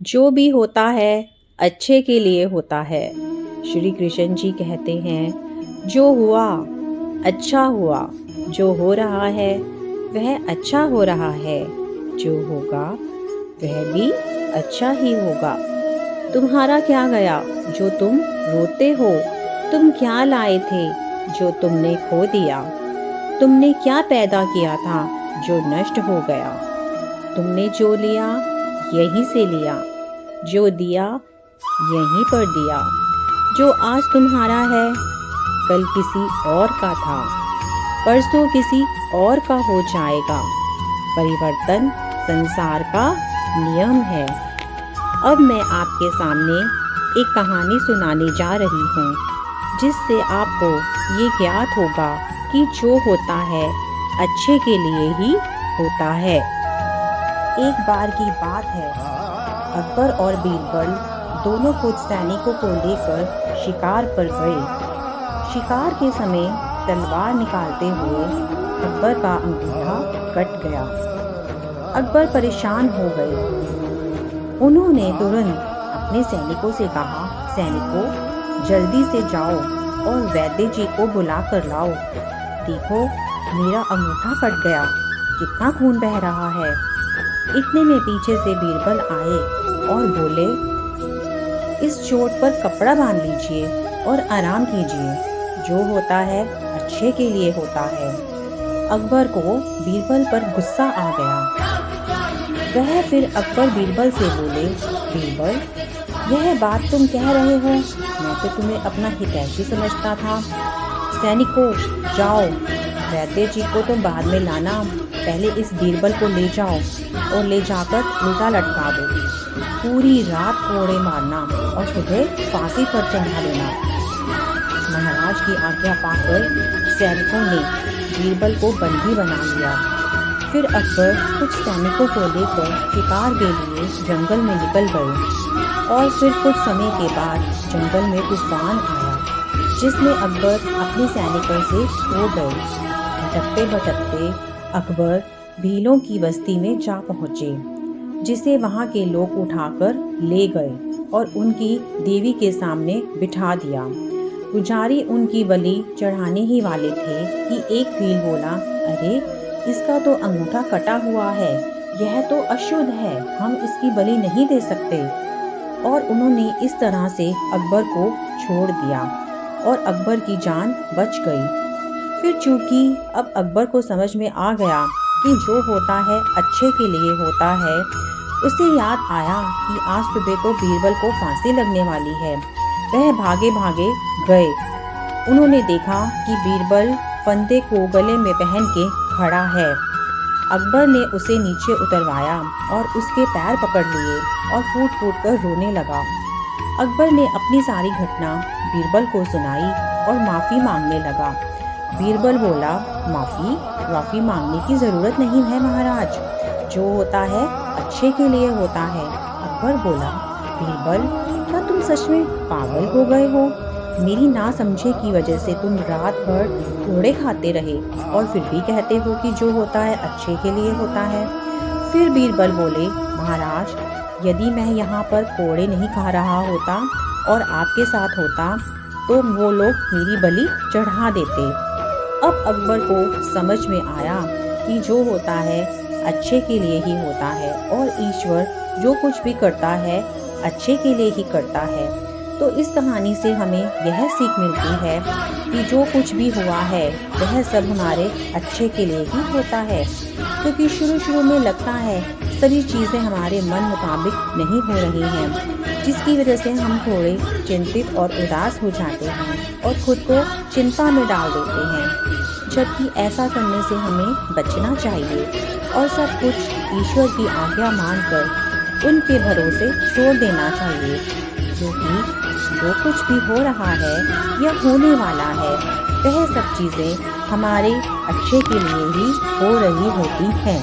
जो भी होता है अच्छे के लिए होता है। श्री कृष्ण जी कहते हैं, जो हुआ अच्छा हुआ, जो हो रहा है वह अच्छा हो रहा है, जो होगा वह भी अच्छा ही होगा। तुम्हारा क्या गया जो तुम रोते हो? तुम क्या लाए थे जो तुमने खो दिया? तुमने क्या पैदा किया था जो नष्ट हो गया? तुमने जो लिया यहीं से लिया, जो दिया यहीं पर दिया। जो आज तुम्हारा है कल किसी और का था, परसों किसी और का हो जाएगा। परिवर्तन संसार का नियम है। अब मैं आपके सामने एक कहानी सुनाने जा रही हूँ, जिससे आपको ये ज्ञात होगा कि जो होता है अच्छे के लिए ही होता है। एक बार की बात है, अकबर और बीरबल दोनों कुछ सैनिकों को लेकर शिकार पर गए। शिकार के समय तलवार निकालते हुए अकबर का अंगूठा कट गया। अकबर परेशान हो गए। उन्होंने तुरंत अपने सैनिकों से कहा, सैनिकों, जल्दी से जाओ और वैद्य जी को बुला कर लाओ। देखो, मेरा अंगूठा कट गया, कितना खून बह रहा है। इतने में पीछे से बीरबल आए और बोले, इस चोट पर कपड़ा बांध लीजिए और आराम कीजिए। जो होता है अच्छे के लिए होता है। अकबर को बीरबल पर गुस्सा आ गया। वह फिर अकबर बीरबल से बोले, बीरबल, यह बात तुम कह रहे हो, मैं तो तुम्हें अपना हितैषी समझता था। सैनिकों, जाओ, वैद्य जी को तो बाद में लाना, पहले इस बीरबल को ले जाओ और ले जाकर उल्टा लटका दो। पूरी रात कोड़े मारना और सुबह फांसी पर चढ़ा देना। महाराज की आज्ञा पाकर सैनिकों ने बीरबल को बंदी बना लिया। फिर अकबर कुछ सैनिकों को लेकर शिकार के लिए जंगल में निकल गए और फिर कुछ समय के बाद जंगल में तूफान आया, जिसमें अकबर अपने सैनिकों से खो गए। भटकते भटकते अकबर भीलों की बस्ती में जा पहुंचे, जिसे वहां के लोग उठाकर ले गए और उनकी देवी के सामने बिठा दिया। पुजारी उनकी बलि चढ़ाने ही वाले थे कि एक भील बोला, अरे, इसका तो अंगूठा कटा हुआ है, यह तो अशुद्ध है, हम इसकी बलि नहीं दे सकते। और उन्होंने इस तरह से अकबर को छोड़ दिया और अकबर की जान बच गई। फिर चूंकि अब अकबर को समझ में आ गया कि जो होता है अच्छे के लिए होता है, उसे याद आया कि आज सुबह तो बीरबल को फांसी लगने वाली है। वह भागे भागे गए। उन्होंने देखा कि बीरबल फंदे को गले में पहन के खड़ा है। अकबर ने उसे नीचे उतरवाया और उसके पैर पकड़ लिए और फूट फूट कर रोने लगा। अकबर ने अपनी सारी घटना बीरबल को सुनाई और माफ़ी मांगने लगा। बीरबल बोला, माफ़ी मांगने की ज़रूरत नहीं है महाराज, जो होता है अच्छे के लिए होता है। अकबर बोला, बीरबल, क्या तुम सच में पागल हो गए हो? मेरी ना समझे की वजह से तुम रात भर कोड़े खाते रहे और फिर भी कहते हो कि जो होता है अच्छे के लिए होता है। फिर बीरबल बोले, महाराज, यदि मैं यहाँ पर कोड़े नहीं खा रहा होता और आपके साथ होता तो वो लोग मेरी बलि चढ़ा देते। अब अकबर को समझ में आया कि जो होता है अच्छे के लिए ही होता है और ईश्वर जो कुछ भी करता है अच्छे के लिए ही करता है। तो इस कहानी से हमें यह सीख मिलती है कि जो कुछ भी हुआ है वह सब हमारे अच्छे के लिए ही होता है, क्योंकि शुरू में लगता है सभी चीज़ें हमारे मन मुताबिक नहीं हो रही हैं, जिसकी वजह से हम थोड़े चिंतित और उदास हो जाते हैं और खुद को चिंता में डाल देते हैं। जबकि ऐसा करने से हमें बचना चाहिए और सब कुछ ईश्वर की आज्ञा मानकर उनके भरोसे छोड़ देना चाहिए, क्योंकि जो कुछ भी हो रहा है या होने वाला है वह सब चीज़ें हमारे अच्छे के लिए ही हो रही होती हैं।